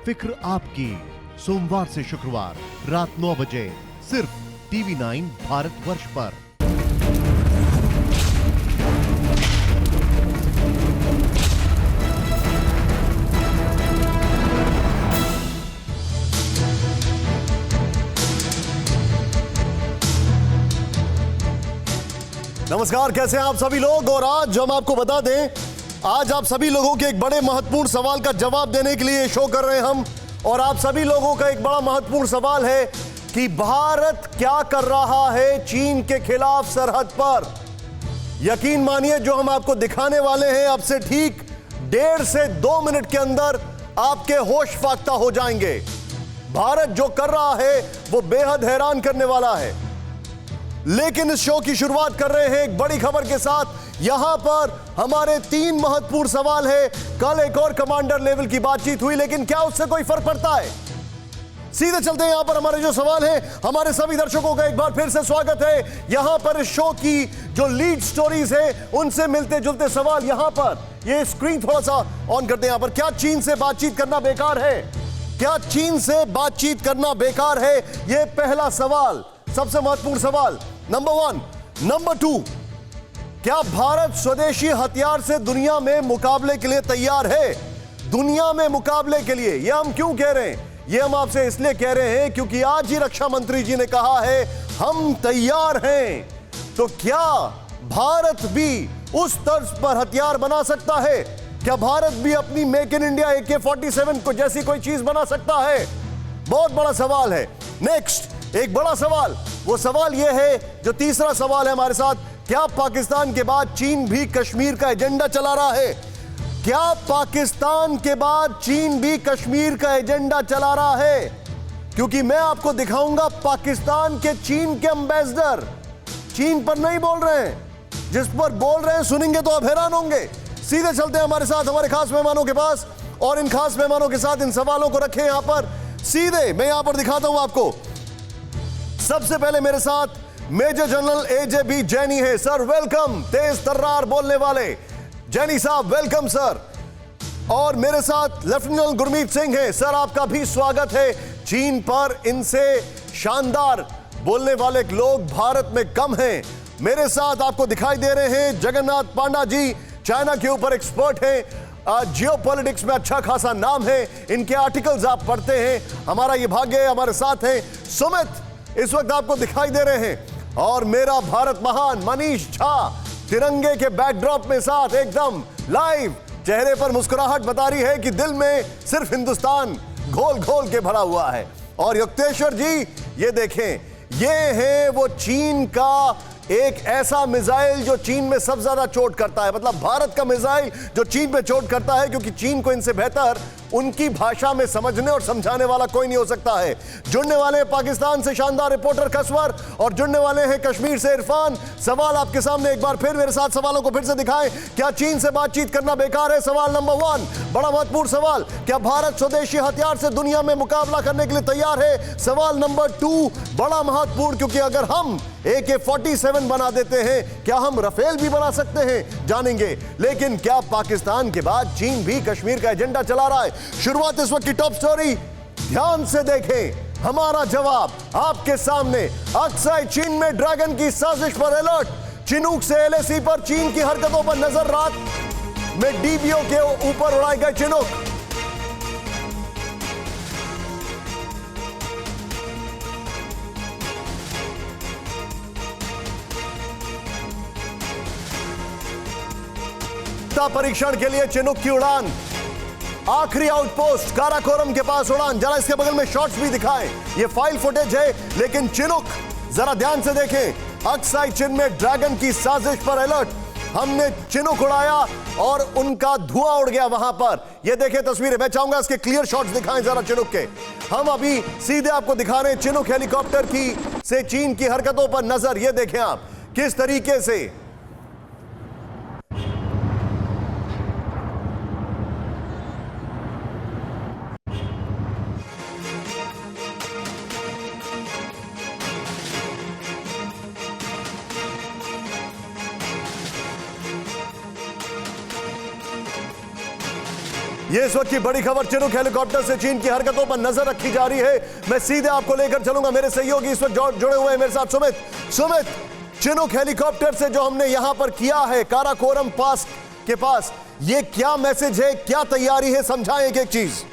फिक्र आपकी, सोमवार से शुक्रवार रात 9 बजे सिर्फ टीवी 9 भारतवर्ष पर। नमस्कार, कैसे हैं आप सभी लोग। और आज हम आपको बता दें, आज आप सभी लोगों के एक बड़े महत्वपूर्ण सवाल का जवाब देने के लिए शो कर रहे हैं हम। और आप सभी लोगों का एक बड़ा महत्वपूर्ण सवाल है कि भारत क्या कर रहा है चीन के खिलाफ सरहद पर। यकीन मानिए, जो हम आपको दिखाने वाले हैं अब से ठीक 1.5 से 2 मिनट के अंदर आपके होश फाख्ता हो जाएंगे। भारत जो कर रहा है वो बेहद हैरान करने वाला है। लेकिन इस शो की शुरुआत कर रहे हैं एक बड़ी खबर के साथ। यहां पर हमारे 3 महत्वपूर्ण सवाल है। कल एक और कमांडर लेवल की बातचीत हुई, लेकिन क्या उससे कोई फर्क पड़ता है? सीधे चलते हैं यहां पर हमारे जो सवाल हैं। हमारे सभी दर्शकों का एक बार फिर से स्वागत है। यहां पर इस शो की जो लीड स्टोरीज है उनसे मिलते जुलते सवाल यहां पर। ये स्क्रीन थोड़ा सा ऑन करते हैं यहां पर। क्या चीन से बातचीत करना बेकार है? क्या चीन से बातचीत करना बेकार है? यह पहला सवाल, सबसे महत्वपूर्ण सवाल। नंबर 1। नंबर 2, क्या भारत स्वदेशी हथियार से दुनिया में मुकाबले के लिए तैयार है? दुनिया में मुकाबले के लिए। यह हम क्यों कह रहे हैं? यह हम आपसे इसलिए कह रहे हैं क्योंकि आज ही रक्षा मंत्री जी ने कहा है हम तैयार हैं। तो क्या भारत भी उस तर्ज पर हथियार बना सकता है? क्या भारत भी अपनी मेक इन इंडिया AK-47 को जैसी कोई चीज बना सकता है? बहुत बड़ा सवाल है। नेक्स्ट, एक बड़ा सवाल, वो सवाल यह है जो तीसरा सवाल है हमारे साथ। क्या पाकिस्तान के बाद चीन भी कश्मीर का एजेंडा चला रहा है? क्या पाकिस्तान के बाद चीन भी कश्मीर का एजेंडा चला रहा है? क्योंकि मैं आपको दिखाऊंगा पाकिस्तान के चीन के एम्बेसडर चीन पर नहीं बोल रहे हैं, जिस पर बोल रहे हैं सुनेंगे तो आप हैरान होंगे। सीधे चलते हैं हमारे साथ हमारे खास मेहमानों के पास, और इन खास मेहमानों के साथ इन सवालों को रखें यहां पर। सीधे मैं यहां पर दिखाता हूं आपको। सबसे पहले मेरे साथ मेजर जनरल AJB जैनी है। Sir welcome. तेज तर्रार बोलने वाले जैनी साहब, वेलकम सर। और मेरे साथ लेफ्टिनेंट गुरमीत सिंह है। सर आपका भी स्वागत है। चीन पर इनसे शानदार बोलने वाले लोग भारत में कम हैं। मेरे साथ आपको दिखाई दे रहे हैं जगन्नाथ पांडा जी, चाइना के ऊपर एक्सपर्ट हैं, जियोपॉलिटिक्स में अच्छा खासा नाम है, इनके आर्टिकल्स आप पढ़ते हैं। हमारा ये भाग्य है, हमारे साथ हैं सुमित, इस वक्त आपको दिखाई दे रहे हैं। और मेरा भारत महान मनीष झा, तिरंगे के बैकड्रॉप में साथ एकदम लाइव, चेहरे पर मुस्कुराहट बता रही है कि दिल में सिर्फ हिंदुस्तान घोल घोल के भरा हुआ है। और युक्तेश्वर जी, ये देखें, ये है वो चीन का एक ऐसा मिसाइल जो चीन में सबसे ज्यादा चोट करता है। मतलब भारत का मिसाइल जो चीन पे चोट करता है, क्योंकि चीन को इनसे बेहतर उनकी भाषा में समझने और समझाने वाला कोई नहीं हो सकता है। जुड़ने वाले हैं पाकिस्तान से शानदार रिपोर्टर कसवर, और जुड़ने वाले हैं कश्मीर से इरफान। सवाल आपके सामने एक बार फिर, मेरे साथ सवालों को फिर से दिखाएं। क्या चीन से बातचीत करना बेकार है? सवाल नंबर 1, बड़ा महत्वपूर्ण सवाल। क्या भारत स्वदेशी हथियार से दुनिया में मुकाबला करने के लिए तैयार है? सवाल नंबर 2, बड़ा महत्वपूर्ण, क्योंकि अगर हम AK-47 बना देते हैं, क्या हम राफेल भी बना सकते हैं? जानेंगे। लेकिन क्या पाकिस्तान के बाद चीन भी कश्मीर का एजेंडा चला रहा है? शुरुआत इस वक्त की टॉप स्टोरी, ध्यान से देखें। हमारा जवाब आपके सामने। अक्साई चीन में ड्रैगन की साजिश पर अलर्ट। चिनूक से LAC पर चीन की हरकतों पर नजर। रात में DBO के ऊपर उड़ाए गए चिनूक। परीक्षण के लिए चिनूक की उड़ान। आखिरी आउटपोस्ट काराकोरम के पास उड़ान। जरा इसके बगल में शॉट्स भी दिखाएं। ये फाइल फुटेज है, लेकिन चिनूक जरा ध्यान से देखें। अक्साई चीन में ड्रैगन की साजिश पर अलर्ट। हमने चिनूक उड़ाया और उनका धुआं उड़ गया वहां पर। ये देखें तस्वीरें, मैं चाहूंगा इसके क्लियर शॉट्स दिखाएं जरा चिनूक के। हम अभी सीधे आपको दिखा रहे हैं चिनूक हेलीकॉप्टर की से चीन की हरकतों पर नजर। ये देखें आप किस तरीके से ये इस वक्त की बड़ी खबर, चिनूक हेलीकॉप्टर से चीन की हरकतों पर नजर रखी जा रही है। मैं सीधे आपको लेकर चलूंगा, मेरे सहयोगी इस वक्त जुड़े हुए हैं मेरे साथ। सुमित, चिनूक हेलीकॉप्टर से जो हमने यहां पर किया है काराकोरम पास के पास, ये क्या मैसेज है, क्या तैयारी है, समझाएं एक एक चीज।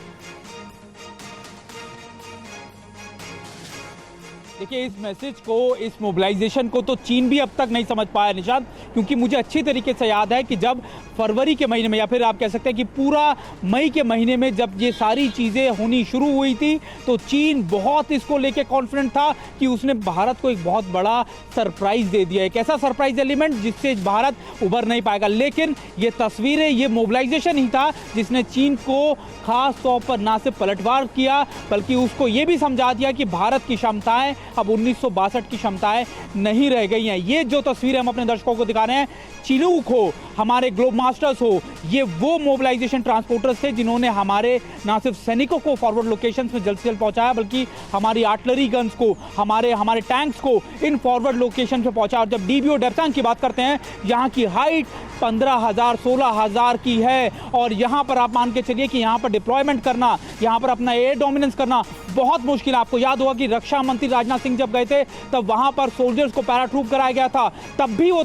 देखिए, इस मैसेज को, इस मोबिलाइजेशन को तो चीन भी अब तक नहीं समझ पाया निशांत, क्योंकि मुझे अच्छी तरीके से याद है कि जब फरवरी के महीने में, या फिर आप कह सकते हैं कि पूरा मई के महीने में जब ये सारी चीज़ें होनी शुरू हुई थी, तो चीन बहुत इसको लेके कॉन्फिडेंट था कि उसने भारत को एक बहुत बड़ा सरप्राइज दे दिया। एक ऐसा सरप्राइज एलिमेंट जिससे भारत उभर नहीं पाएगा। लेकिन ये तस्वीरें, ये मोबिलाइजेशन ही था जिसने चीन को खास तौर पर ना सिर्फ पलटवार किया, बल्कि उसको ये भी समझा दिया कि भारत की क्षमताएं अब 1962 की क्षमताएं नहीं रह गई हैं। ये जो तस्वीरें हम अपने दर्शकों को दिखा रहे हैं, चिनूक हो, हमारे ग्लोब मास्टर्स हो, ये वो मोबिलाइजेशन ट्रांसपोर्टर्स थे जिन्होंने हमारे ना सिर्फ सैनिकों को फॉरवर्ड लोकेशंस में जल्द से जल्द पहुंचाया, बल्कि हमारी आर्टिलरी गन्स को, हमारे टैंक्स को इन फॉरवर्ड लोकेशन पे पहुंचाया। और जब डीबीओ डेप्सांग की बात करते हैं, यहाँ की हाइट 15,000 16,000 की है, और यहाँ पर आप मान के चलिए कि यहाँ पर डिप्लॉयमेंट करना, यहाँ पर अपना एयर डोमिनेंस करना बहुत मुश्किल है। आपको याद होगा कि रक्षा मंत्री राजनाथ सिंह जब गए थे, तब वहाँ पर सोल्जर्स को पैराट्रूप कराया गया था, तब भी वो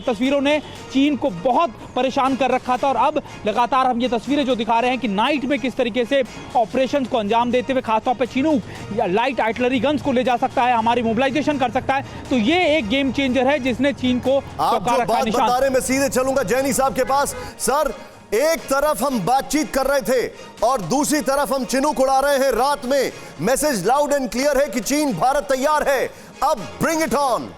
तस्वीरों ने चीन को बहुत परेशान कर रखा था। और अब लगातार हम ये तस्वीरें जो दिखा रहे हैं कि नाइट में किस तरीके से ऑपरेशंस को अंजाम देते हुए खासतौर पे चिनूक या लाइट आर्टिलरी गन्स को ले जा सकता है, हमारी मोबिलाइजेशन कर सकता है, तो ये एक गेम चेंजर है जिसने चीन को आप जो बात बता रहे, मैं सीधे चलूंगा जैनी साहब के पास। सर, एक तरफ हम बातचीत कर रहे थे और दूसरी तरफ हम चिनूक उड़ा रहे हैं रात में। मैसेज लाउड एंड क्लियर है कि चीन, भारत तैयार है, अब ब्रिंग इट ऑन।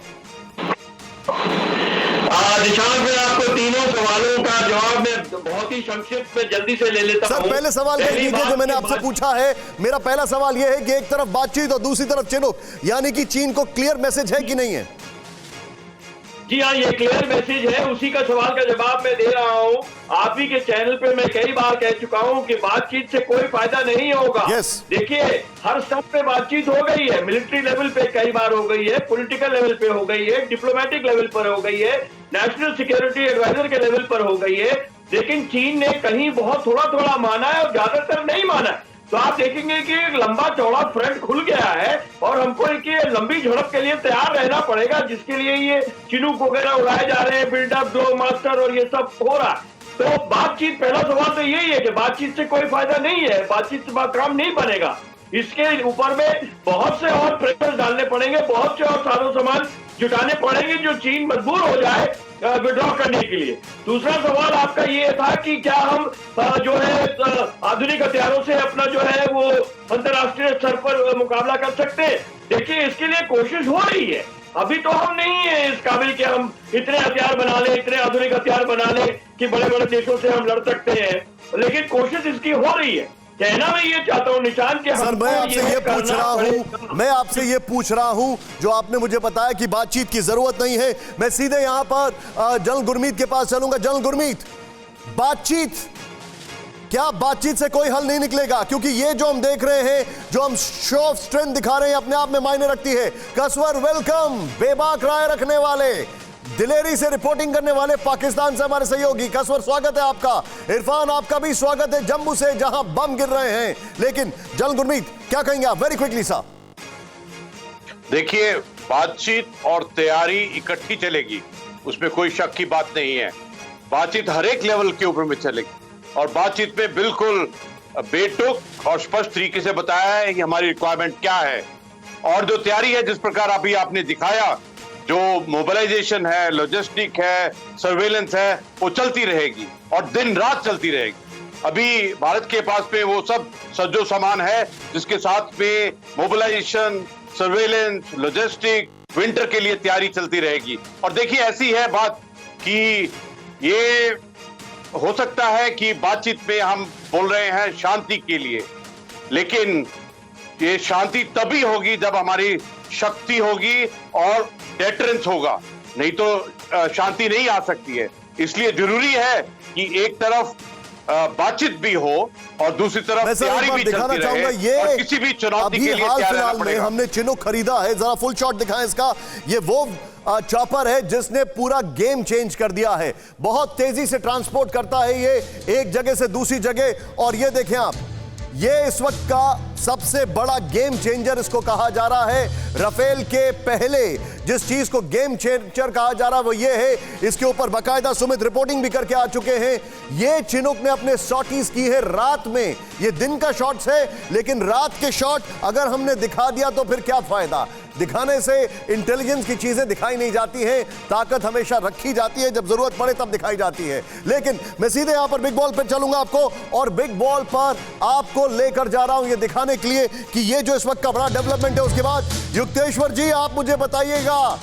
निशांत, मैं आपको तीनों सवालों का जवाब मैं बहुत ही संक्षिप्त में जल्दी से ले लेता हूं। सर, पहले सवाल कह लीजिए जो मैंने आपसे पूछा है। मेरा पहला सवाल यह है कि एक तरफ बातचीत और दूसरी तरफ चिनूक, यानी कि चीन को क्लियर मैसेज है कि नहीं है? जी हाँ, ये क्लियर मैसेज है। उसी का सवाल का जवाब मैं दे रहा हूँ। आप ही के चैनल पे मैं कई बार कह चुका हूँ कि बातचीत से कोई फायदा नहीं होगा। देखिए, हर स्तर पे बातचीत हो गई है, मिलिट्री लेवल पे कई बार हो गई है, पॉलिटिकल लेवल पे हो गई है, डिप्लोमेटिक लेवल पर हो गई है, नेशनल सिक्योरिटी एडवाइजर के लेवल पर हो गई है। लेकिन चीन ने कहीं बहुत थोड़ा माना है और ज्यादातर नहीं माना है। तो आप देखेंगे कि एक लंबा चौड़ा फ्रंट खुल गया है और हमको एक ये लंबी झड़प के लिए तैयार रहना पड़ेगा, जिसके लिए ये चिनूक वगैरह उड़ाए जा रहे हैं, बिल्डअप, ग्लोब मास्टर और ये सब हो रहा है। तो बातचीत, पहला सवाल तो यही है कि बातचीत से कोई फायदा नहीं है, बातचीत से काम नहीं बनेगा। इसके ऊपर में बहुत से और प्रेशर डालने पड़ेंगे, बहुत से और सारो सामान जुटाने पड़ेंगे जो चीन मजबूर हो जाए विड्रॉ करने के लिए। दूसरा सवाल आपका ये था कि क्या हम जो है आधुनिक हथियारों से अपना जो है वो अंतर्राष्ट्रीय स्तर पर मुकाबला कर सकते हैं। देखिए, इसके लिए कोशिश हो रही है। अभी तो हम नहीं है इस काबिल कि हम इतने हथियार बना ले, इतने आधुनिक हथियार बना ले कि बड़े बड़े देशों से हम लड़ सकते हैं, लेकिन कोशिश इसकी हो रही है। कहना मैं ये चाहता हूं निशान के, सर, मैं आपसे ये पूछ रहा हूं जो आपने मुझे बताया कि बातचीत की जरूरत नहीं है। मैं सीधे यहां पर जनरल गुरमीत के पास चलूंगा। जनरल गुरमीत, क्या बातचीत से कोई हल नहीं निकलेगा? क्योंकि ये जो हम देख रहे हैं, जो हम शो ऑफ स्ट्रेंथ दिखा रहे हैं, अपने आप में मायने रखती है। कसवर, वेलकम। बेबाक राय रखने वाले, दिलेरी से रिपोर्टिंग करने वाले पाकिस्तान से हमारे सहयोगी कसवर, स्वागत है आपका। इरफान, आपका भी स्वागत है जम्मू से, जहां बम गिर रहे हैं। लेकिन जनरल गुरमीत, क्या कहेंगे आप वेरी क्विकली साहब? देखिए, बातचीत और तैयारी इकट्ठी चलेगी, उसमें कोई शक की बात नहीं है। बातचीत हर एक लेवल के ऊपर में चलेगी और बातचीत में बिल्कुल बेटुक और स्पष्ट तरीके से बताया है कि हमारी रिक्वायरमेंट क्या है, और जो तैयारी है जिस प्रकार अभी आपने दिखाया, जो मोबिलाइजेशन है, लॉजिस्टिक है, सर्वेलेंस है, वो चलती रहेगी और दिन रात चलती रहेगी। अभी भारत के पास में वो सब सज्जो सामान है जिसके साथ में मोबिलाइजेशन, सर्वेलेंस, लॉजिस्टिक, विंटर के लिए तैयारी चलती रहेगी। और देखिए, ऐसी है बात कि ये हो सकता है कि बातचीत में हम बोल रहे हैं शांति के लिए, लेकिन ये शांति तभी होगी जब हमारी शक्ति होगी और डेटरेंस होगा, नहीं तो शांति नहीं आ सकती है। इसलिए जरूरी है कि एक तरफ बातचीत भी हो और दूसरी तरफ तैयारी भी चलती रहे और किसी भी चुनौती के लिए हाल फिलहाल में हमने चिनूक खरीदा है, जरा फुल शॉट दिखाएं इसका। ये वो चॉपर है जिसने पूरा गेम चेंज कर दिया है। बहुत तेजी से ट्रांसपोर्ट करता है ये एक जगह से दूसरी जगह, और ये देखें आप, ये इस वक्त का सबसे बड़ा गेम चेंजर इसको कहा जा रहा है। राफेल के पहले जिस चीज को गेम चेंजर कहा जा रहा है वो ये है, इसके ऊपर बाकायदा सुमित रिपोर्टिंग भी करके आ चुके हैं। ये चिनुक ने अपने शॉटीज की है रात में, ये दिन का शॉट्स है, लेकिन रात के शॉट अगर हमने दिखा दिया तो फिर क्या फायदा। दिखाने से इंटेलिजेंस की चीजें दिखाई नहीं जाती हैं, ताकत हमेशा रखी जाती है, जब जरूरत पड़े तब दिखाई जाती है। लेकिन मैं सीधे यहां पर बिग बॉल पे चलूंगा आपको, और बिग बॉल पर आपको लेकर जा रहा हूं ये दिखाने के लिए कि ये जो इस वक्त का बड़ा डेवलपमेंट है। उसके बाद युक्तेश्वर जी आप मुझे बताइएगा,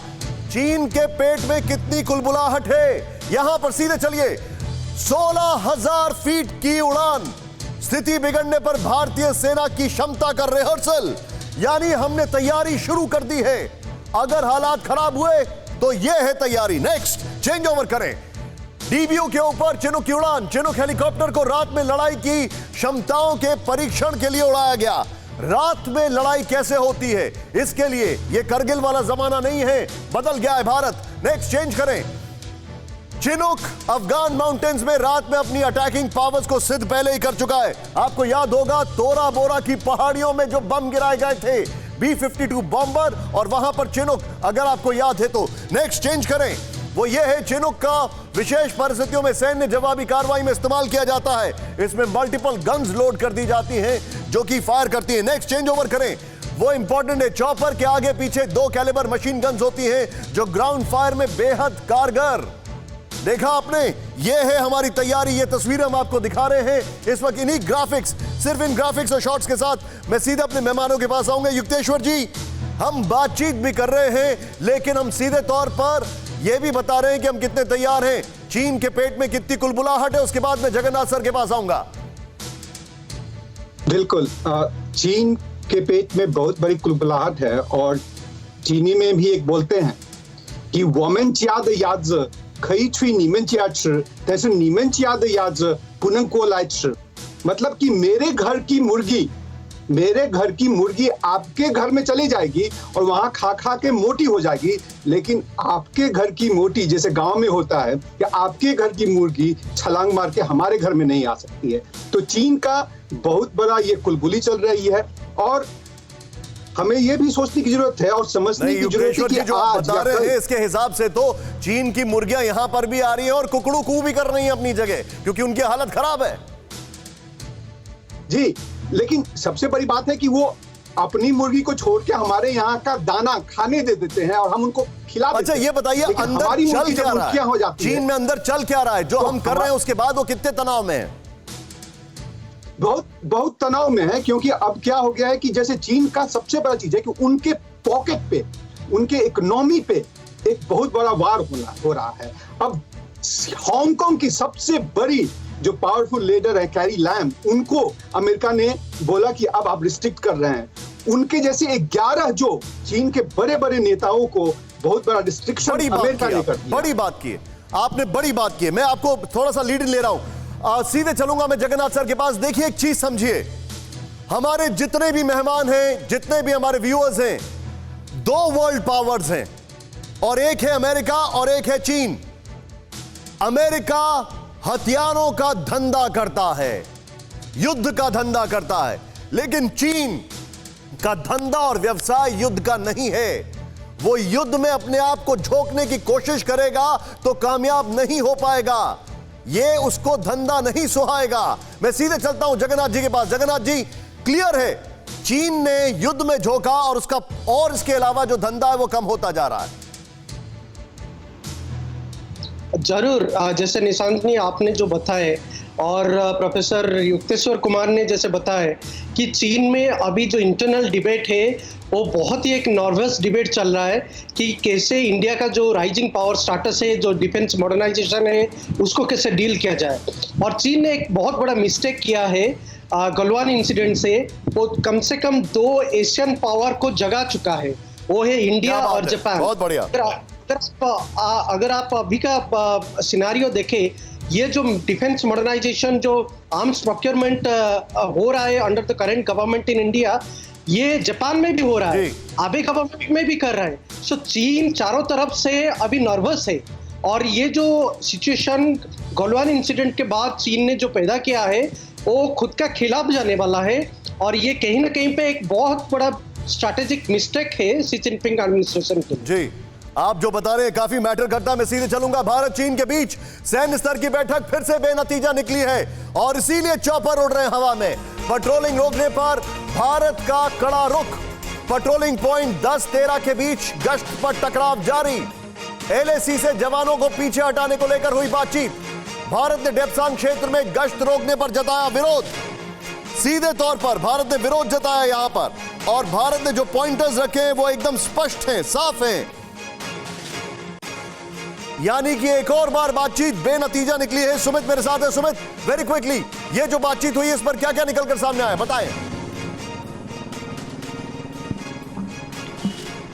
चीन के पेट में कितनी कुलबुलाहट है। यहां पर सीधे चलिए, 16,000 फीट की उड़ान, स्थिति बिगड़ने पर भारतीय सेना की क्षमता का रिहर्सल, यानी हमने तैयारी शुरू कर दी है। अगर हालात खराब हुए तो यह है तैयारी। नेक्स्ट चेंज ओवर करें, डीबीयू के ऊपर चिनुक की उड़ान। चिनुक हेलीकॉप्टर को रात में लड़ाई की क्षमताओं के परीक्षण के लिए उड़ाया गया। रात में लड़ाई कैसे होती है, इसके लिए यह करगिल वाला जमाना नहीं है, बदल गया है भारत। नेक्स्ट चेंज करें, चिनुक अफगान माउंटेन्स में रात में अपनी अटैकिंग पावर्स को सिद्ध पहले ही कर चुका है। आपको याद होगा तोरा बोरा की पहाड़ियों में जो बम गिराए गए थे, B-52 बॉम्बर, और वहां पर चिनुक, अगर आपको याद है तो। नेक्स्ट चेंज करें, वो ये है चिनुक का विशेष परिस्थितियों में सैन्य जवाबी कार्रवाई में इस्तेमाल किया जाता है। इसमें मल्टीपल गन्स लोड कर दी जाती हैं जो कि फायर करती है। नेक्स्ट चेंज ओवर करें, वो इंपॉर्टेंट है, चॉपर के आगे पीछे 2 कैलिबर मशीन गन्स होती हैं जो ग्राउंड फायर में बेहद कारगर। देखा आपने, ये है हमारी तैयारी, ये तस्वीरें हम आपको दिखा रहे हैं इस वक्त इन्हीं ग्राफिक्स, सिर्फ इन ग्राफिक्स और शॉट्स के साथ। मैं सीधे अपने मेहमानों के पास आऊंगा। युक्तेश्वर जी, हम बातचीत भी कर रहे हैं, लेकिन हम सीधे तौर पर यह भी बता रहे हैं कि हम कितने तैयार हैं, चीन के पेट में कितनी कुलबुलाहट है। उसके बाद मैं जगन्नाथ सर के पास आऊंगा। बिल्कुल, चीन के पेट में बहुत बड़ी कुलबुलाहट है, और चीनी में भी एक बोलते हैं कि वोमेन चियाद याज खई छुई नीमन चियाच, तैसे नीमन चियाद याज पुनंग को लाइच। मतलब कि मेरे घर की मुर्गी आपके घर में चली जाएगी और वहां खा खा के मोटी हो जाएगी, लेकिन आपके घर की मोटी, जैसे गांव में होता है कि आपके घर की मुर्गी छलांग मार के हमारे घर में नहीं आ सकती है। तो चीन का बहुत बड़ा ये कुलबुली चल रही है, और हमें यह भी सोचने की जरूरत है और समझने की जरूरत है कि जो आप बता रहे हैं इसके हिसाब से तो चीन की मुर्गियां यहां पर भी आ रही हैं और कुकड़ू कू भी कर रही हैं अपनी जगह, क्योंकि उनकी हालत खराब है। जी, लेकिन सबसे बड़ी बात है कि वो अपनी मुर्गी को छोड़ के हमारे यहाँ का दाना खाने दे देते हैं और हम उनको खिला देते हैं। अच्छा ये बताइए, अंदर चल क्या रहा है चीन में, अंदर चल क्या रहा है जो हम कर रहे हैं, उसके बाद वो कितने तनाव में है? बहुत तनाव में है, क्योंकि अब क्या हो गया है कि जैसे चीन का सबसे बड़ा चीज है कि उनके पॉकेट पे, उनके इकोनॉमी पे एक बहुत बड़ा वार हो रहा है। अब हांगकांग की सबसे बड़ी जो पावरफुल लीडर है कैरी लैम, उनको अमेरिका ने बोला कि अब आप रिस्ट्रिक्ट कर रहे हैं। उनके जैसे 11 जो चीन के बड़े बड़े नेताओं को बहुत बड़ा रिस्ट्रिक्शन अमेरिका ने कर दिया। बड़ी बात की आपने, बड़ी बात की। मैं आपको थोड़ा सा लीड ले रहा हूं, सीधे चलूंगा मैं जगन्नाथ सर के पास। देखिए एक चीज समझिए, हमारे जितने भी मेहमान हैं, जितने भी हमारे व्यूअर्स हैं, 2 वर्ल्ड पावर्स हैं, और एक है अमेरिका और एक है चीन। अमेरिका हथियारों का धंधा करता है, युद्ध का धंधा करता है, लेकिन चीन का धंधा और व्यवसाय युद्ध का नहीं है। वो युद्ध में अपने आप को झोंकने की कोशिश करेगा तो कामयाब नहीं हो पाएगा, ये उसको धंधा नहीं सुहाएगा। मैं सीधे चलता हूं जगन्नाथ जी के पास। जगन्नाथ जी, क्लियर है चीन ने युद्ध में झोंका और उसका, और इसके अलावा जो धंधा है वो कम होता जा रहा है। जरूर, जैसे निशांत ने आपने जो बताए और प्रोफेसर युक्तेश्वर कुमार ने जैसे बताया कि चीन में अभी जो इंटरनल डिबेट है वो बहुत ही एक नर्वस डिबेट चल रहा है कि कैसे इंडिया का जो राइजिंग पावर स्टाटस है, जो डिफेंस मॉडर्नाइजेशन है, उसको कैसे डील किया जाए। और चीन ने एक बहुत बड़ा मिस्टेक किया है गलवान इंसिडेंट से। वो कम से कम 2 एशियन पावर को जगा चुका है, वो है इंडिया और जापान। बहुत बढ़िया। अगर आप अभी का सिनेरियो देखें ये जो डिफेंस मॉडर्नाइजेशन, जो आर्म्स प्रोक्योरमेंट हो रहा है under the current government in India, ये जापान में भी हो रहा है, आबे गवर्नमेंट में भी कर रहा है। सो चीन चारों तरफ से अभी नर्वस है, और ये जो सिचुएशन गलवान इंसिडेंट के बाद चीन ने जो पैदा किया है वो खुद का खिलाफ जाने वाला है, और ये कहीं ना कहीं पे एक बहुत बड़ा स्ट्रैटेजिक मिस्टेक है शी जिनपिंग एडमिनिस्ट्रेशन के। जी, आप जो बता रहे हैं काफी मैटर करता है। मैं सीधे चलूंगा, भारत चीन के बीच सैन्य स्तर की बैठक फिर से बेनतीजा निकली है और इसीलिए चॉपर उड़ रहे हैं हवा में। पेट्रोलिंग रोकने पर भारत का कड़ा रुख, पेट्रोलिंग पॉइंट 10-13 के बीच गश्त पर टकराव जारी। एलएसी से जवानों को पीछे हटाने को लेकर हुई बातचीत। भारत ने डेप्सांग क्षेत्र में गश्त रोकने पर जताया विरोध। सीधे तौर पर भारत ने विरोध जताया यहां पर, और भारत ने जो पॉइंटर्स रखे हैं वो एकदम स्पष्ट हैं, साफ हैं। यानी कि एक और बार बातचीत बेनतीजा निकली है। सुमित मेरे साथ है। सुमित, वेरी क्विकली, ये जो बातचीत हुई इस पर क्या क्या निकलकर सामने आया, बताएं।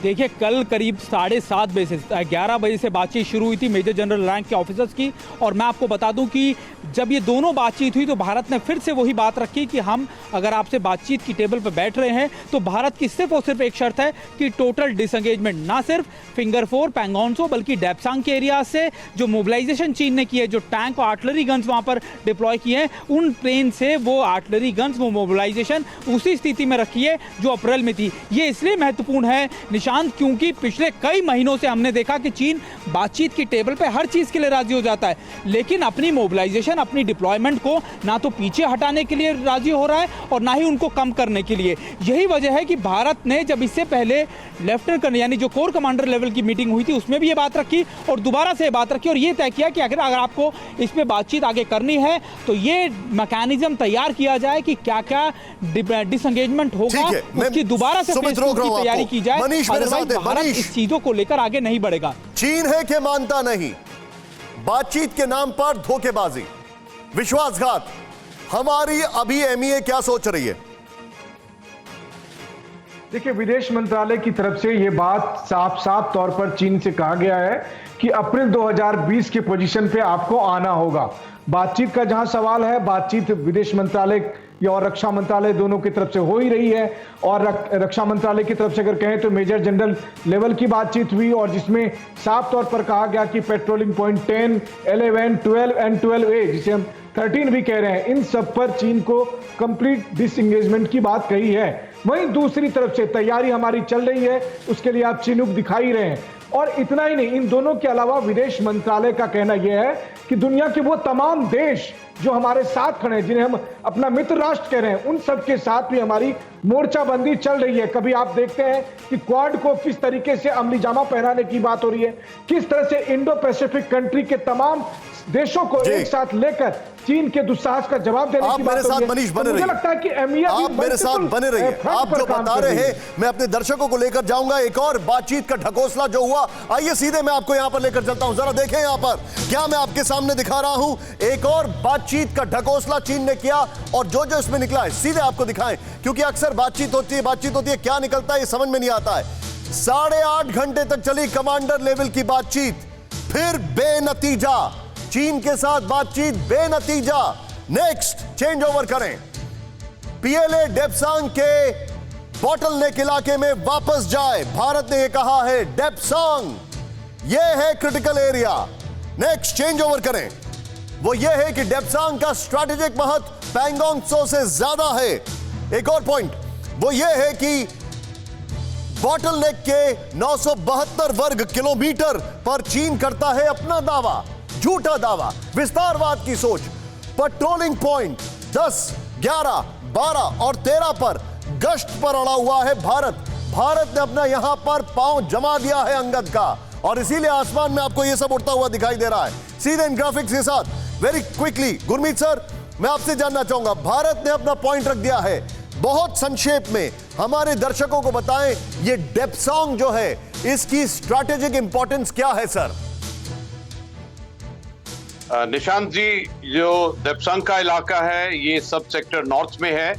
देखिए, कल करीब 7:30 बजे से 11 बजे से बातचीत शुरू हुई थी मेजर जनरल रैंक के ऑफिसर्स की, और मैं आपको बता दूं कि जब ये दोनों बातचीत हुई तो भारत ने फिर से वही बात रखी कि हम अगर आपसे बातचीत की टेबल पर बैठ रहे हैं तो भारत की सिर्फ और सिर्फ एक शर्त है कि टोटल डिसएंगेजमेंट, ना सिर्फ फिंगर 4 पैंगोंगसो बल्कि डेप्सांग के एरिया से जो मोबिलाइजेशन चीन ने की है, जो टैंक और आर्टिलरी गन्स वहां पर डिप्लॉय किए हैं, उन प्लेन से वो आर्टिलरी गन्स, वो मोबिलाइजेशन उसी स्थिति में रखी है जो अप्रैल में थी। ये इसलिए महत्वपूर्ण है निशांत क्योंकि पिछले कई महीनों से हमने देखा कि चीन बातचीत की टेबल पे हर चीज के लिए राजी हो जाता है, लेकिन अपनी मोबिलाइजेशन, अपनी डिप्लॉयमेंट को ना तो पीछे हटाने के लिए राजी हो रहा है और ना ही उनको कम करने के लिए। यही वजह है कि भारत ने जब इससे पहले लेफ्टिनेंट कर्नल यानी जो कोर कमांडर लेवल की मीटिंग हुई थी उसमें भी ये बात रखी और दोबारा से बात रखी और ये तय किया कि अगर आपको इस पे बातचीत आगे करनी है तो ये मैकेनिज्म तैयार किया जाए कि क्या क्या डिसएंगेजमेंट होगा, उसकी दोबारा से तैयारी की जाए। भारत इस चीजों को लेकर आगे नहीं बढ़ेगा। चीन है कि मानता नहीं, बातचीत के नाम पर धोखेबाजी, विश्वासघात। हमारी अभी एमईए क्या सोच रही है? देखिए, विदेश मंत्रालय की तरफ से यह बात साफ साफ तौर पर चीन से कहा गया है कि अप्रैल 2020 के पोजीशन पे आपको आना होगा। बातचीत का जहां सवाल है, बातचीत विदेश मंत्रालय और रक्षा मंत्रालय दोनों की तरफ से हो ही रही है, और रक्षा मंत्रालय की तरफ से अगर कहें तो मेजर जनरल लेवल की बातचीत हुई और जिसमें साफ तौर पर कहा गया कि पेट्रोलिंग पॉइंट 10, 11, 12 एंड 12A, जिसे हम 13 भी कह रहे हैं, इन सब पर चीन को कंप्लीट डिसएंगेजमेंट की बात कही है। वहीं दूसरी तरफ से तैयारी हमारी चल रही है, उसके लिए आप चिन्हुक दिखा ही रहे हैं। और इतना ही नहीं, इन दोनों के अलावा विदेश मंत्रालय का कहना यह है कि दुनिया के वो तमाम देश जो हमारे साथ खड़े हैं, जिन्हें हम अपना मित्र राष्ट्र कह रहे हैं, उन सब के साथ भी हमारी मोर्चाबंदी चल रही है। कभी आप देखते हैं कि क्वाड को किस तरीके से अमली जामा पहनाने की बात हो रही है, किस तरह से इंडो पैसिफिक कंट्री के तमाम देशों को एक साथ लेकर चीन के दुस्साहस का जवाब देने की बात हो रही है। मनीष बने मुझे लगता है कि आप मेरे साथ बने रहिए। आप जो बता रहे हैं मैं अपने दर्शकों को लेकर जाऊंगा। एक और बातचीत का ढकोसला जो हुआ, आइए सीधे मैं आपको यहां पर लेकर चलता हूं। जरा देखें यहां पर क्या मैं आपके सामने दिखा रहा हूं। एक और बातचीत का ढकोसला चीन ने किया और जो जो इसमें निकला है सीधे आपको दिखाएं, क्योंकि अक्सर बातचीत होती है, क्या निकलता है ये समझ में नहीं आता है। 8.5 घंटे तक चली कमांडर लेवल की बातचीत, फिर बेनतीजा। चीन के साथ बातचीत बेनतीजा। नेक्स्ट चेंज ओवर करें, पीएलए डेप्सांग के बॉटलनेक इलाके में वापस जाए। भारत ने यह कहा है डेप्सांग यह है critical area. Next change over करें, वो यह है कि डेप्सांग का स्ट्रैटेजिक महत्व पैंगोंगसो से ज्यादा है। एक और पॉइंट वो यह है कि बॉटलनेक के 972 वर्ग किलोमीटर पर चीन करता है अपना दावा, झूठा दावा, विस्तारवाद की सोच। पेट्रोलिंग पॉइंट 10, 11, 12 और 13 पर गश्त पर अड़ा हुआ है भारत। भारत ने अपना यहां पर पांव जमा दिया है अंगद का, और इसीलिए आसमान में आपको यह सब उड़ता हुआ दिखाई दे रहा है। सीधे इन ग्राफिक्स के साथ वेरी क्विकली गुरमीत सर, मैं आपसे जानना चाहूंगा, भारत ने अपना पॉइंट रख दिया है, बहुत संक्षेप में हमारे दर्शकों को बताएं ये डेप्सांग जो है इसकी स्ट्रैटेजिक इंपॉर्टेंस क्या है सर? निशांत जी, जो डेप्सांग का इलाका है ये सब सेक्टर नॉर्थ में है।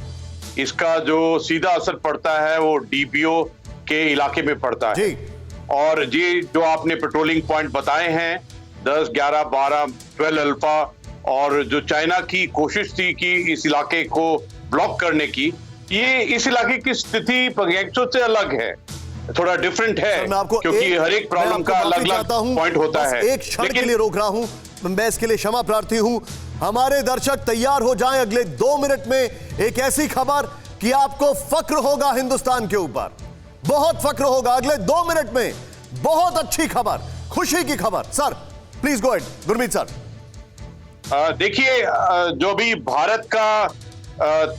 इसका जो सीधा असर पड़ता है वो डीपीओ के इलाके में पड़ता है। और ये जो आपने पेट्रोलिंग पॉइंट बताए हैं 10, 11, 12, 12 अल्फा और जो चाइना की कोशिश थी कि इस इलाके को ब्लॉक करने की, ये इस इलाके की स्थिति पंगेंगसो से अलग है, थोड़ा डिफरेंट है, क्योंकि हर एक प्रॉब्लम का अलग अलग पॉइंट होता है। एक क्षण के लिए रोक रहा हूं, मैं इसके लिए क्षमा प्रार्थी हूं। हमारे दर्शक तैयार हो जाएं, अगले 2 मिनट में एक ऐसी खबर कि आपको फक्र होगा हिंदुस्तान के ऊपर, बहुत फक्र होगा। अगले 2 मिनट में बहुत अच्छी खबर, खुशी की खबर। Sir please go ahead, Gurmeet sir. देखिए, जो भी भारत का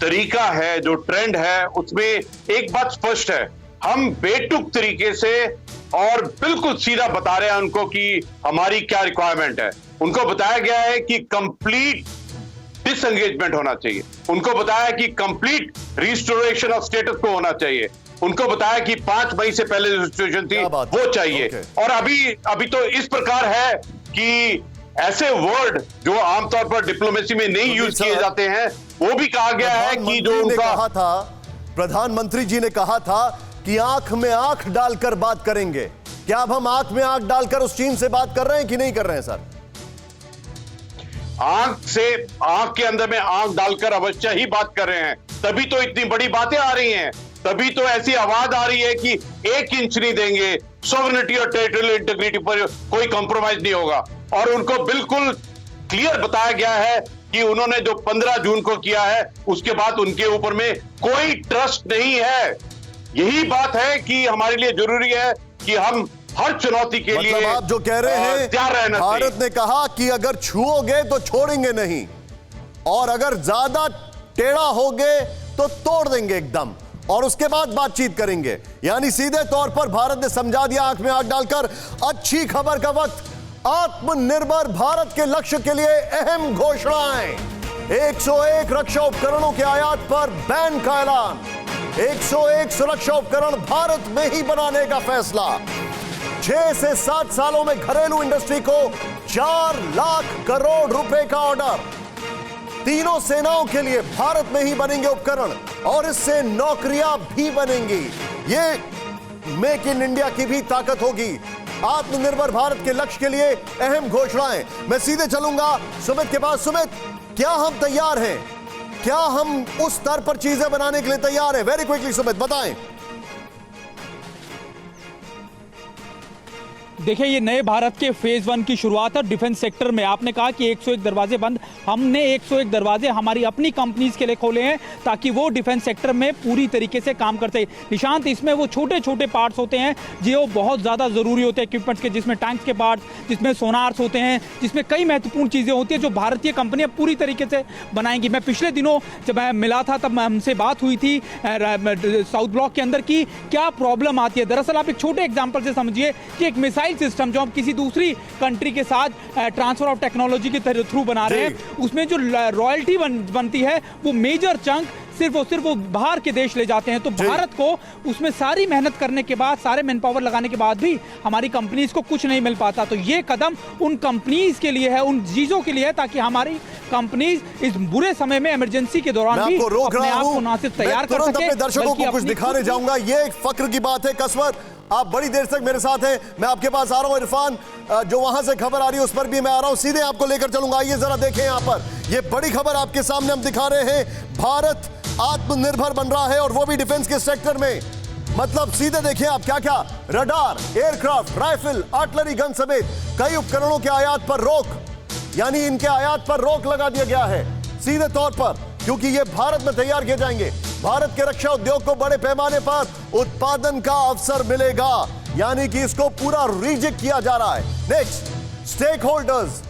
तरीका है, जो ट्रेंड है, उसमें एक बात स्पष्ट है, हम बेटुक तरीके से और बिल्कुल सीधा बता रहे हैं उनको कि हमारी क्या रिक्वायरमेंट है। उनको बताया गया है कि कंप्लीट डिसएंगेजमेंट होना चाहिए, उनको बताया कि कंप्लीट रिस्टोरेशन ऑफ स्टेटस को होना चाहिए, उनको बताया कि 5 मई से पहले जो सिचुएशन थी वो चाहिए। और अभी तो इस प्रकार है कि ऐसे वर्ड जो आमतौर पर डिप्लोमेसी में नहीं यूज किए जाते हैं, वो भी कहा गया है कि जो उनका कहा था, प्रधानमंत्री जी ने कहा था कि आंख में आंख डालकर बात करेंगे। क्या अब हम आंख में आंख डालकर उस चीन से बात कर रहे हैं कि नहीं कर रहे हैं सर? आंख के अंदर में आंख डालकर अवश्य ही बात कर रहे हैं, तभी तो इतनी बड़ी बातें आ रही हैं, तभी तो ऐसी आवाज आ रही है कि 1 इंच नहीं देंगे, सॉवरेनिटी और टेरिटोरियल इंटीग्रिटी पर कोई कॉम्प्रोमाइज नहीं होगा। और उनको बिल्कुल क्लियर बताया गया है कि उन्होंने जो 15 जून को किया है, उसके बाद उनके ऊपर में कोई ट्रस्ट नहीं है। यही बात है कि हमारे लिए जरूरी है कि हम हर चुनौती के लिए आप जो कह रहे हैं, तैयार रहना चाहिए। भारत ने कहा कि अगर छुओगे तो छोड़ेंगे नहीं, और अगर ज्यादा टेढ़ा होगे तो तोड़ देंगे एकदम, और उसके बाद बातचीत करेंगे। यानी सीधे तौर पर भारत ने समझा दिया आंख में आंख डालकर। अच्छी खबर का वक्त, आत्मनिर्भर भारत के लक्ष्य के लिए अहम घोषणाएं। 101 रक्षा उपकरणों के आयात पर बैन का ऐलान, 101 सुरक्षा उपकरण भारत में ही बनाने का फैसला। 6 से 7 सालों में घरेलू इंडस्ट्री को 4 लाख करोड़ रुपए का ऑर्डर। तीनों सेनाओं के लिए भारत में ही बनेंगे उपकरण, और इससे नौकरियां भी बनेंगी। ये मेक इन इंडिया की भी ताकत होगी। आत्मनिर्भर भारत के लक्ष्य के लिए अहम घोषणाएं। मैं सीधे चलूंगा सुमित के पास। सुमित, क्या हम तैयार हैं? क्या हम उस स्तर पर चीजें बनाने के लिए तैयार हैं? वेरी क्विकली सुमित बताएं। देखिए, ये नए भारत के फेज 1 की शुरुआत है डिफेंस सेक्टर में। आपने कहा कि 101 दरवाजे बंद, हमने 101 दरवाजे हमारी अपनी कंपनीज के लिए खोले हैं ताकि वो डिफेंस सेक्टर में पूरी तरीके से काम करते हैं। निशांत, इसमें वो छोटे छोटे पार्ट्स होते हैं जो बहुत ज़्यादा ज़रूरी होते हैं इक्विपमेंट्स के, जिसमें टैंक्स के पार्ट्स, जिसमें सोनार्स होते हैं, जिसमें कई महत्वपूर्ण चीज़ें होती हैं जो भारतीय कंपनियाँ पूरी तरीके से बनाएंगी। मैं पिछले दिनों जब मैं मिला था तब हमसे बात हुई थी साउथ ब्लॉक के अंदर की क्या प्रॉब्लम आती है। दरअसल आप एक छोटे एग्जाम्पल से समझिए कि एक मिसाइल सिस्टम जो हम किसी दूसरी कंट्री के साथ ट्रांसफर ऑफ टेक्नोलॉजी के थ्रू बना रहे हैं, उसमें जो रॉयल्टी बनती है वो मेजर चंक सिर्फ वो बाहर के देश ले जाते हैं। तो भारत को उसमें सारी मेहनत करने के बाद, सारे मैन पावर लगाने के बाद भी हमारी कंपनीज को कुछ नहीं मिल पाता। तो ये कदम उन कंपनीज के लिए है, उन चीजों के लिए है, ताकि हमारी कंपनीज इस बुरे समय में, इमरजेंसी के दौरान भी अपने आप को ना सिर्फ तैयार कर सके, अपने दर्शकों को कुछ दिखाने जाऊंगा। ये एक फक्र की बात है। कसवर, आप बड़ी देर तक मेरे साथ हैं, मैं आपके पास आ रहा हूं। इरफान, जो वहां से खबर आ रही है उस पर भी मैं आ रहा हूं, सीधे आपको लेकर चलूंगा। आइए जरा देखें, यहां पर ये बड़ी खबर आपके सामने हम दिखा रहे हैं। भारत आत्मनिर्भर बन रहा है, और वो भी डिफेंस के सेक्टर में। मतलब सीधे देखिए आप, क्या क्या radar, aircraft, rifle, artillery gun समेत कई उपकरणों के आयात पर रोक, यानी इनके आयात पर रोक लगा दिया गया है सीधे तौर पर, क्योंकि ये भारत में तैयार किए जाएंगे। भारत के रक्षा उद्योग को बड़े पैमाने पर उत्पादन का अवसर मिलेगा, यानी कि इसको पूरा रिजिक किया जा रहा है। नेक्स्ट, स्टेक होल्डर्स,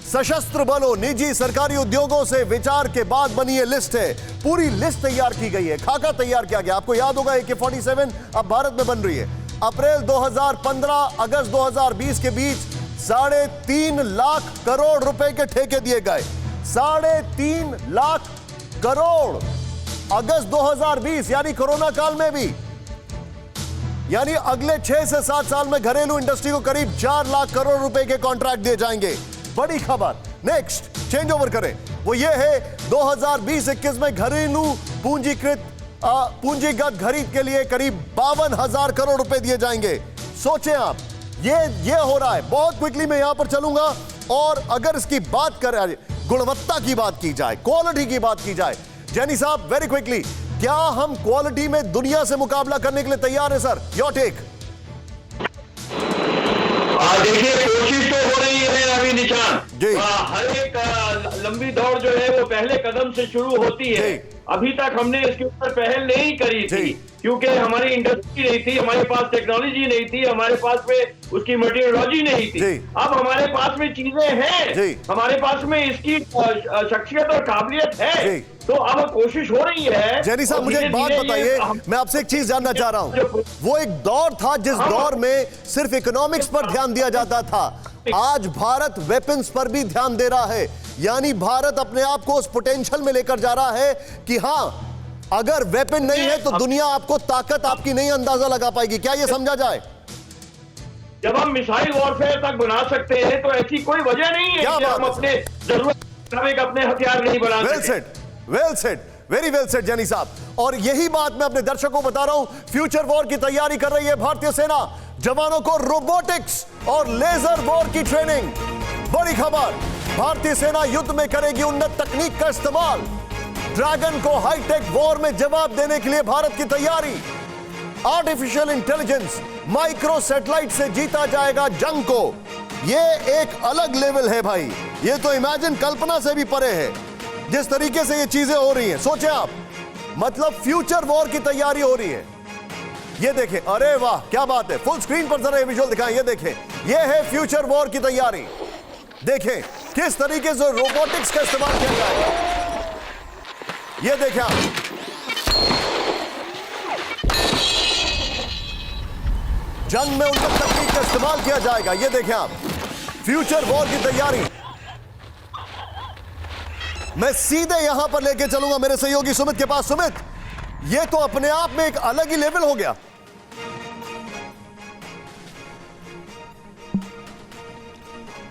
सशस्त्र बलों, निजी सरकारी उद्योगों से विचार के बाद बनी ये लिस्ट है। पूरी लिस्ट तैयार की गई है, खाका तैयार किया गया। आपको याद होगा AK-47 अब भारत में बन रही है। अप्रैल 2015 अगस्त 2020 के बीच 3.5 लाख करोड़ रुपए के ठेके दिए गए। 3.5 लाख करोड़ अगस्त 2020, यानी कोरोना काल में भी। यानी अगले 6 से 7 साल में घरेलू इंडस्ट्री को करीब 4 लाख करोड़ रुपए के कॉन्ट्रैक्ट दिए जाएंगे। बड़ी खबर। नेक्स्ट, चेंज ओवर करें, वो ये है 2020-21 में घरेलू पूंजीगत खरीद के लिए करीब 52,000 करोड़ रुपए दिए जाएंगे। सोचें आप, ये हो रहा है। बहुत क्विकली मैं यहां पर चलूंगा, और अगर इसकी बात करें गुणवत्ता की बात की जाए, क्वालिटी की बात की जाए, जैनी साहब वेरी क्विकली, क्या हम क्वालिटी में दुनिया से मुकाबला करने के लिए तैयार हैं सर? Your take. देखिए कोशिश तो हो रही है अभी निशान जी। हर एक लंबी दौड़ जो है वो पहले कदम से शुरू होती है। अभी तक हमने इसके ऊपर पहल नहीं करी थी क्योंकि हमारी इंडस्ट्री नहीं थी, हमारे पास टेक्नोलॉजी नहीं थी, हमारे पास में उसकी मटेरियोलॉजी नहीं थी। अब हमारे पास में चीजें हैं, हमारे पास में इसकी शख्सियत और काबिलियत है, तो अब कोशिश हो रही है। जैनी साहब मुझे एक बात बताइए, मैं आपसे एक चीज जानना चाह रहा हूं। वो एक दौर था जिस दौर में सिर्फ इकोनॉमिक्स पर ध्यान दिया जाता था, आज भारत वेपन्स पर भी ध्यान दे रहा है, यानी भारत अपने आप को उस पोटेंशियल में लेकर जा रहा है कि हां, अगर वेपन नहीं है तो दुनिया आपको ताकत आपकी नहीं अंदाजा लगा पाएगी। क्या यह समझा जाए? जब हम मिसाइल वॉरफेयर तक बना सकते हैं तो ऐसी कोई वजह नहीं है कि हम अपने जरूरत मुताबिक अपने हथियार नहीं बना सकते। Well said, very well said Jaini साहब। और यही बात मैं अपने दर्शकों को बता रहा हूं, फ्यूचर वॉर की तैयारी कर रही है भारतीय सेना, जवानों को रोबोटिक्स और लेजर वॉर की ट्रेनिंग। बड़ी खबर, भारतीय सेना युद्ध में करेगी उन्नत तकनीक का इस्तेमाल। ड्रैगन को हाईटेक वॉर में जवाब देने के लिए भारत की तैयारी। आर्टिफिशियल इंटेलिजेंस, माइक्रो सैटेलाइट से जीता जाएगा जंग को। यह एक अलग लेवल है भाई, यह तो इमेजिन, कल्पना से भी परे है जिस तरीके से ये चीजें हो रही हैं। सोचे आप, मतलब फ्यूचर वॉर की तैयारी हो रही है। ये देखें, अरे वाह क्या बात है, फुल स्क्रीन पर जरा ये विजुअल दिखाएं। ये देखें, ये है फ्यूचर वॉर की तैयारी। देखें किस तरीके से रोबोटिक्स का इस्तेमाल किया जाएगा। ये देखें आप, जंग में उनका तकनीक का इस्तेमाल किया जाएगा। ये देखें आप, फ्यूचर वॉर की तैयारी। मैं सीधे यहां पर लेके चलूंगा मेरे सहयोगी सुमित के पास। सुमित, ये तो अपने आप में एक अलग ही लेवल हो गया।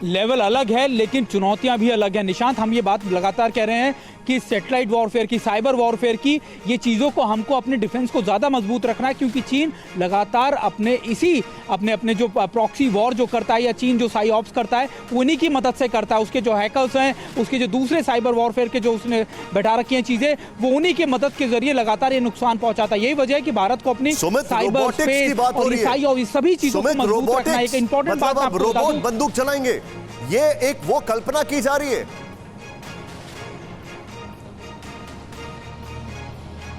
लेवल अलग है लेकिन चुनौतियां भी अलग हैं। निशांत, हम ये बात लगातार कह रहे हैं कि सैटेलाइट वॉरफेयर की, साइबर वॉरफेयर की, ये चीज़ों को हमको अपने डिफेंस को ज़्यादा मजबूत रखना है क्योंकि चीन लगातार अपने जो प्रॉक्सी वॉर जो करता है या चीन जो साई ऑप्स करता है उन्हीं की मदद से करता है। उसके जो हैकर्स हैं, उसके जो दूसरे साइबर वॉरफेयर के जो उसने बैठा रखी हैं चीज़ें, वो उन्हीं की मदद के जरिए लगातार ये नुकसान पहुंचाता है। यही वजह है कि भारत को अपनी साइबर स्पेस और सभी चीज़ों को मजबूत रखना एक इंपॉर्टेंट बात है। रोबोट बंदूक चलाएंगे, ये एक वो कल्पना की जा रही है।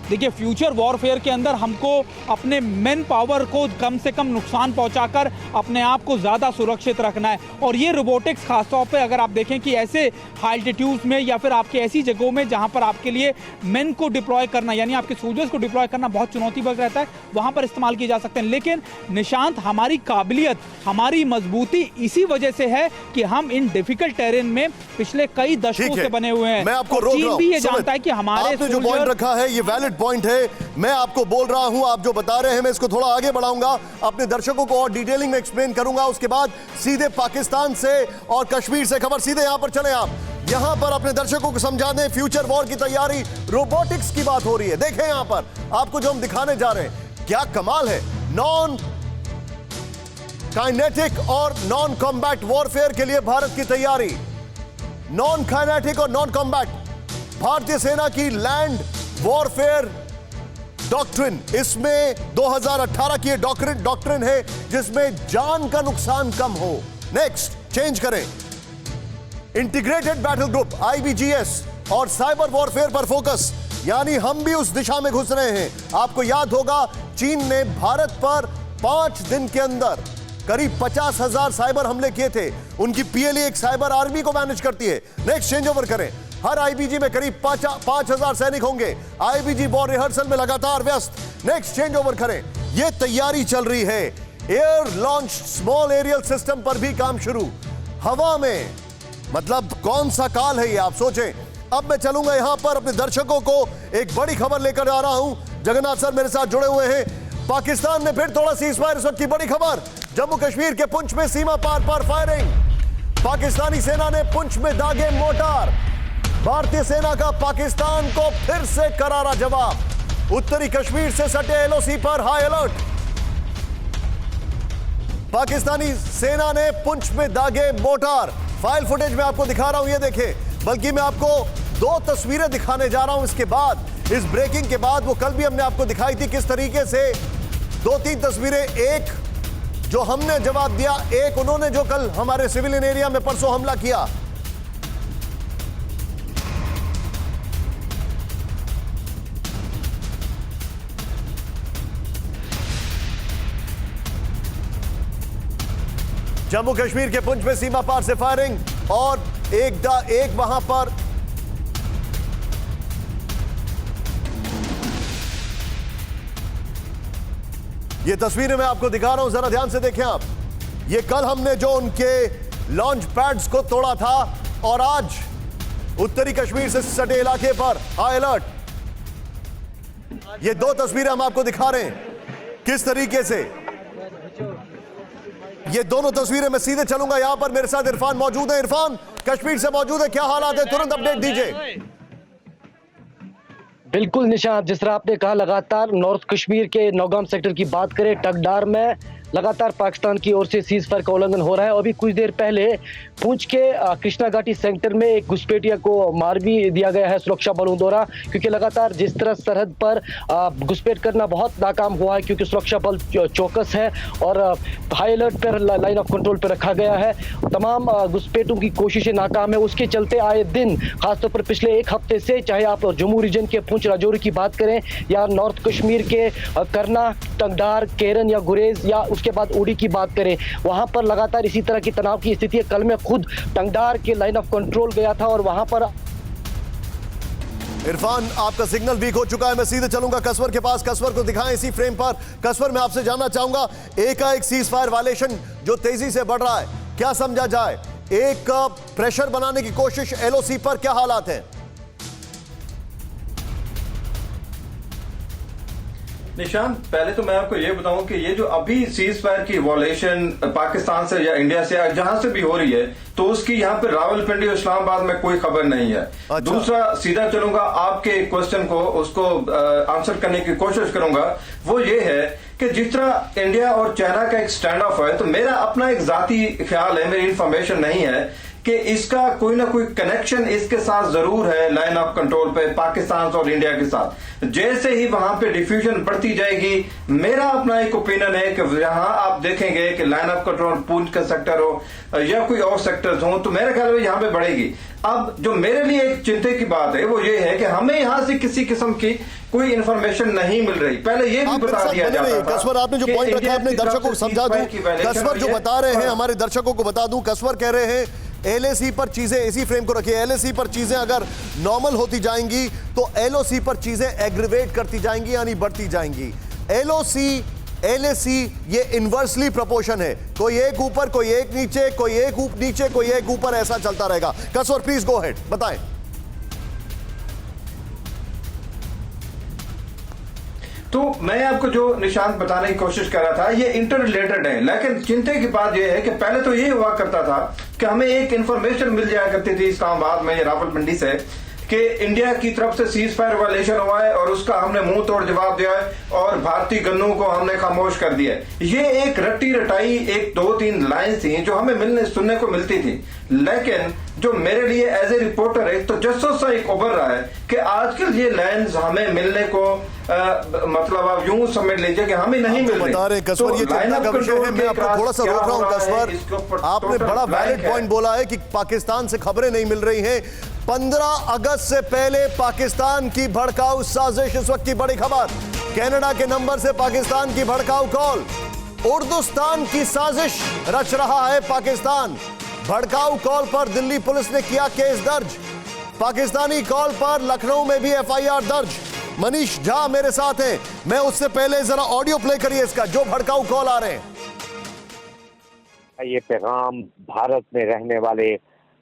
देखिए, फ्यूचर वॉरफेयर के अंदर हमको अपने मैन पावर को कम से कम नुकसान पहुंचाकर अपने आप को ज़्यादा सुरक्षित रखना है। और ये रोबोटिक्स खासतौर पे अगर आप देखें कि ऐसे हाई एल्टीट्यूड्स में या फिर आपके ऐसी जगहों में जहां पर आपके लिए मैन को डिप्लॉय करना, यानी आपके सोल्जर्स को डिप्लॉय करना बहुत चुनौतीपूर्ण रहता है, वहां पर इस्तेमाल किए जा सकते हैं। लेकिन निशांत, हमारी काबिलियत, हमारी मजबूती इसी वजह से है कि हम इन डिफिकल्ट टेरेन में पिछले कई दशकों से बने हुए हैं। मैं आपको रोक रहा हूं। भी ये जानता है कि हमारे जो पॉइंट रखा है ये वैलिड पॉइंट है। मैं आपको बोल रहा हूं, आप जो बता रहे हैं मैं इसको थोड़ा आगे बढ़ाऊंगा, अपने दर्शकों को और डिटेलिंग में एक्सप्लेन करूंगा। उसके बाद सीधे पाकिस्तान से और कश्मीर से खबर, सीधे यहां पर चले आप, यहां पर अपने दर्शकों को समझा दें फ्यूचर वॉर की तैयारी, रोबोटिक्स की बात हो रही है। देखें यहां पर आपको जो हम दिखाने जा रहे हैं, क्या कमाल है। नॉन काइनेटिक और नॉन कॉम्बैट वॉरफेयर के लिए भारत की तैयारी। नॉन काइनेटिक और नॉन कॉम्बैट भारतीय सेना की लैंड वॉरफेयर डॉक्ट्रिन, इसमें 2018 की डॉक्ट्रिन है जिसमें जान का नुकसान कम हो। नेक्स्ट, चेंज करें, इंटीग्रेटेड बैटल ग्रुप IBGS और साइबर वॉरफेयर पर फोकस, यानी हम भी उस दिशा में घुस रहे हैं। आपको याद होगा चीन ने भारत पर 5 दिन के अंदर करीब 50,000 साइबर हमले किए थे। उनकी PLA एक साइबर आर्मी को मैनेज करती है। नेक्स्ट, चेंज ओवर करें, हर IBG में करीब 5,000 सैनिक होंगे। IBG वॉर रिहर्सल में लगातार व्यस्त। नेक्स्ट, चेंज ओवर करें, यह तैयारी चल रही है। Air launch small aerial system पर भी काम शुरू, हवा में, मतलब कौन सा काल है ये, आप सोचें। अब मैं चलूंगा यहां पर अपने दर्शकों को एक बड़ी खबर लेकर आ रहा हूं। जगन्नाथ सर मेरे साथ जुड़े हुए हैं। पाकिस्तान ने फिर थोड़ा सीजफायर, इस वक्त की बड़ी खबर, जम्मू कश्मीर के पुंछ में सीमा पार फायरिंग। पाकिस्तानी सेना ने पुंछ में दागे मोर्टार। भारतीय सेना का पाकिस्तान को फिर से करारा जवाब। उत्तरी कश्मीर से सटे LOC पर हाई अलर्ट। पाकिस्तानी सेना ने पुंछ में दागे मोर्टार। फाइल फुटेज में आपको दिखा रहा हूं, ये देखें, बल्कि मैं आपको 2 तस्वीरें दिखाने जा रहा हूं इसके बाद, इस ब्रेकिंग के बाद। वो कल भी हमने आपको दिखाई थी किस तरीके से 2-3 तस्वीरें, एक जो हमने जवाब दिया, एक उन्होंने जो कल हमारे सिविलियन एरिया में परसों हमला किया। जम्मू कश्मीर के पुंछ में सीमा पार से फायरिंग और एक वहां पर ये तस्वीरें मैं आपको दिखा रहा हूं, जरा ध्यान से देखें आप। ये कल हमने जो उनके लॉन्च पैड्स को तोड़ा था और आज उत्तरी कश्मीर से सटे इलाके पर हाई अलर्ट। ये 2 तस्वीरें हम आपको दिखा रहे हैं किस तरीके से। ये दोनों तस्वीरें मैं सीधे चलूंगा, यहां पर मेरे साथ इरफान मौजूद है। इरफान कश्मीर से मौजूद है, क्या हालात है, तुरंत अपडेट दीजिए। बिल्कुल निशांत, जिस तरह आपने कहा, लगातार नॉर्थ कश्मीर के नौगाम सेक्टर की बात करें, टकडार में लगातार पाकिस्तान की ओर से सीज फायर का उल्लंघन हो रहा है। अभी कुछ देर पहले पुंछ के कृष्णा घाटी सेक्टर में एक घुसपैठिया को मार भी दिया गया है सुरक्षा बलों द्वारा, क्योंकि लगातार जिस तरह सरहद पर घुसपैठ करना बहुत नाकाम हुआ है, क्योंकि सुरक्षा बल चौकस है और हाई अलर्ट पर लाइन ऑफ कंट्रोल पर रखा गया है। तमाम घुसपैठों की कोशिशें नाकाम है। उसके चलते आए दिन, खासतौर पर पिछले 1 हफ्ते से, चाहे आप जम्मू रीजन के पुंछ राजौरी की बात करें या नॉर्थ कश्मीर के करना, टकडार, केरन या गुरेज या उसके बाद उड़ी की बात करें, वहां पर लगातार इसी तरह की तनाव की स्थिति है। कल मैं खुद टंगडार के लाइन ऑफ कंट्रोल गया था और वहां पर। इरफान, आपका सिग्नल वीक हो चुका है, मैं सीधे चलूंगा कसवर के पास। कसवर को दिखाएं इसी फ्रेम पर। कसवर, मैं आपसे जानना चाहूंगा, एक सीज फायर वायलेशन जो तेजी से बढ़ रहा है, क्या समझा जाए? एक प्रेशर बनाने की कोशिश एलओसी पर, क्या हालात हैं? निशांत, पहले तो मैं आपको ये बताऊं कि ये जो अभी सीज फायर की वॉलेशन पाकिस्तान से या इंडिया से या जहां से भी हो रही है, तो उसकी यहाँ पे रावलपिंडी और इस्लामाबाद में कोई खबर नहीं है। अच्छा। दूसरा, सीधा चलूंगा आपके क्वेश्चन को, उसको आंसर करने की कोशिश करूंगा। वो ये है कि जिस तरह इंडिया और चाइना का एक स्टैंड ऑफ है, तो मेरा अपना एक जाती ख्याल है, मेरी इंफॉर्मेशन नहीं है कि इसका कोई ना कोई कनेक्शन इसके साथ जरूर है लाइन ऑफ कंट्रोल पे पाकिस्तान और इंडिया के साथ। जैसे ही वहां पे डिफ्यूजन बढ़ती जाएगी, मेरा अपना एक ओपिनियन है कि जहां आप देखेंगे कि लाइन ऑफ कंट्रोल पुंछ का सेक्टर हो या कोई और सेक्टर्स हो, तो मेरा ख्याल है यहाँ पे बढ़ेगी। अब जो मेरे लिए एक चिंता की बात है वो ये है कि हमें यहाँ से किसी किस्म की कोई इंफॉर्मेशन नहीं मिल रही। पहले ये भी बता दिया जाता था। कसवर, आपने जो पॉइंट रखा है अपने दर्शकों को समझा दूं। कसवर जो बता रहे हैं, हमारे दर्शकों को बता दूं, कसवर कह रहे हैं एलएसी पर चीजें, इसी फ्रेम को रखिए, एलएसी पर चीजें अगर नॉर्मल होती जाएंगी तो एलओसी पर चीजें एग्रीवेट करती जाएंगी, यानी बढ़ती जाएंगी। एलओसी एलएसी ये इनवर्सली प्रोपोर्शन है, कोई एक ऊपर, कोई एक नीचे, कोई एक नीचे, कोई एक ऊपर, ऐसा चलता रहेगा। कसवर, प्लीज गो अहेड, बताएं। तो मैं आपको जो निशांत बताने की कोशिश कर रहा था, ये इंटर रिलेटेड है, लेकिन चिंता की बात यह है कि पहले तो ये हुआ करता था कि हमें एक इंफॉर्मेशन मिल जाया करती थी इस्लामाबाद में या रावलपिंडी से कि इंडिया की तरफ से सीज फायर वायलेशन हुआ है और उसका हमने मुंह तोड़ जवाब दिया है और भारतीय गन्नों को हमने खामोश कर दिया है। ये एक रट्टी रटाई एक 2-3 लाइन थी जो हमें मिलने सुनने को मिलती थी, लेकिन जो मेरे लिए एज ए रिपोर्टर है तो जस्टिस सा एक उभर रहा है कि आजकल ये लाइन्स हमें मिलने को मतलब आप यूं समझ लीजिए कि हमें नहीं मिल रही। बता रहे कसवर, ये चिंता का विषय है। मैं आपको थोड़ा सा रोक रहा हूं कसवर, आपने बड़ा वैलिड पॉइंट बोला है कि पाकिस्तान से खबरें नहीं मिल रही हैं। 15 अगस्त से पहले पाकिस्तान की भड़काऊ साजिश, इस वक्त की बड़ी खबर, कनाडा के नंबर से पाकिस्तान की भड़काऊ कॉल। उर्दुस्तान की साजिश रच रहा है पाकिस्तान। भड़काऊ कॉल पर दिल्ली पुलिस ने किया केस दर्ज। पाकिस्तानी कॉल पर लखनऊ में भी एफआईआर दर्ज। मनीष झा मेरे साथ हैं, मैं उससे पहले जरा ऑडियो प्ले करिए इसका, जो भड़काऊ कॉल आ रहे हैं। ये पैगाम भारत में रहने वाले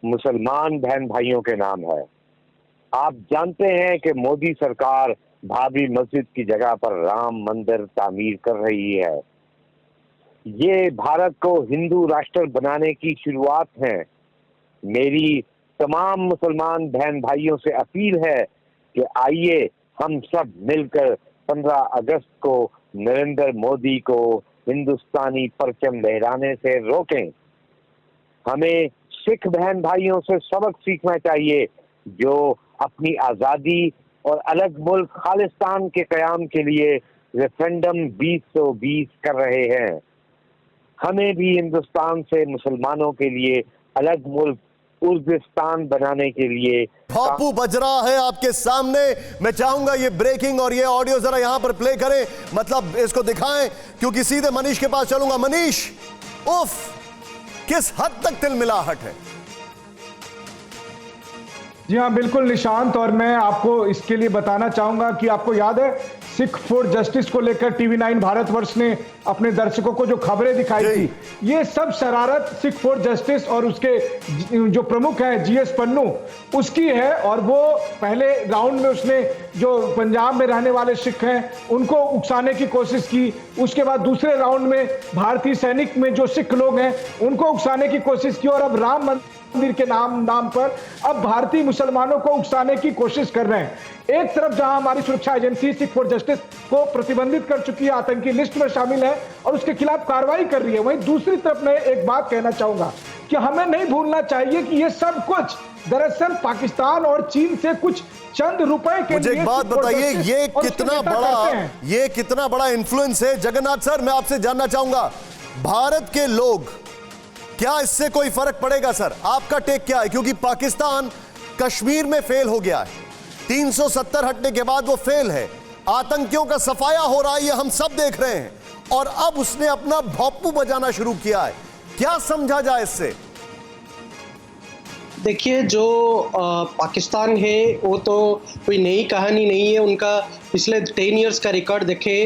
मुसलमान बहन भाइयों के नाम है। आप जानते हैं कि मोदी सरकार भाभी मस्जिद की जगह पर राम मंदिर तामीर कर रही है। ये भारत को हिंदू राष्ट्र बनाने की शुरुआत है। मेरी तमाम मुसलमान बहन भाइयों से अपील है कि आइए हम सब मिलकर 15 अगस्त को नरेंद्र मोदी को हिंदुस्तानी परचम लहराने से रोकें। हमें सिख बहन भाइयों से सबक सीखना चाहिए जो अपनी आज़ादी और अलग मुल्क खालिस्तान के क़याम के लिए रेफरेंडम 2020 कर रहे हैं। हमें भी हिंदुस्तान से मुसलमानों के लिए अलग मुल्क उज़्बेकिस्तान बनाने के लिए बापू बज रहा है आपके सामने। मैं चाहूंगा ये ब्रेकिंग और ये ऑडियो जरा यहां पर प्ले करें, मतलब इसको दिखाएं, क्योंकि सीधे मनीष के पास चलूंगा। मनीष, उफ, किस हद तक तिलमिलाहट है। जी हाँ, बिल्कुल निशांत, और मैं आपको इसके लिए बताना चाहूंगा कि आपको याद है सिख फॉर जस्टिस को लेकर TV9 भारतवर्ष ने अपने दर्शकों को जो खबरें दिखाई थी, ये सब शरारत सिख फॉर जस्टिस और उसके जो प्रमुख हैं GS पन्नू उसकी है। और वो पहले राउंड में उसने जो पंजाब में रहने वाले सिख हैं उनको उकसाने की कोशिश की, उसके बाद दूसरे राउंड में भारतीय सैनिक में जो सिख लोग हैं उनको उकसाने की कोशिश की, और अब राम मंदिर के नाम पर अब भारतीय मुसलमानों को उकसाने की कोशिश कर रहे हैं। एक तरफ जहां हमारी सुरक्षा एजेंसी सिख फॉर जस्टिस को प्रतिबंधित कर चुकी है, आतंकी लिस्ट में शामिल है और उसके खिलाफ कार्रवाई कर रही है, वहीं दूसरी तरफ मैं एक बात कहना चाहूंगा कि हमें नहीं भूलना चाहिए कि ये सब कुछ दरअसल पाकिस्तान और चीन से कुछ चंद रुपए के मुझे एक बात बताइए, ये कितना बड़ा इन्फ्लुएंस है। जगन्नाथ सर, मैं आपसे जानना चाहूंगा, भारत के लोग, क्या इससे कोई फर्क पड़ेगा सर? आपका टेक क्या है? क्योंकि पाकिस्तान कश्मीर में फेल हो गया है, 370 हटने के बाद वो फेल है, आतंकियों का सफाया हो रहा है, ये हम सब देख रहे हैं, और अब उसने अपना भोंपू बजाना शुरू किया है। क्या समझा जाए इससे? देखिए, जो पाकिस्तान है वो तो कोई नई कहानी नहीं है। उनका पिछले 10 इयर्स का रिकॉर्ड देखे,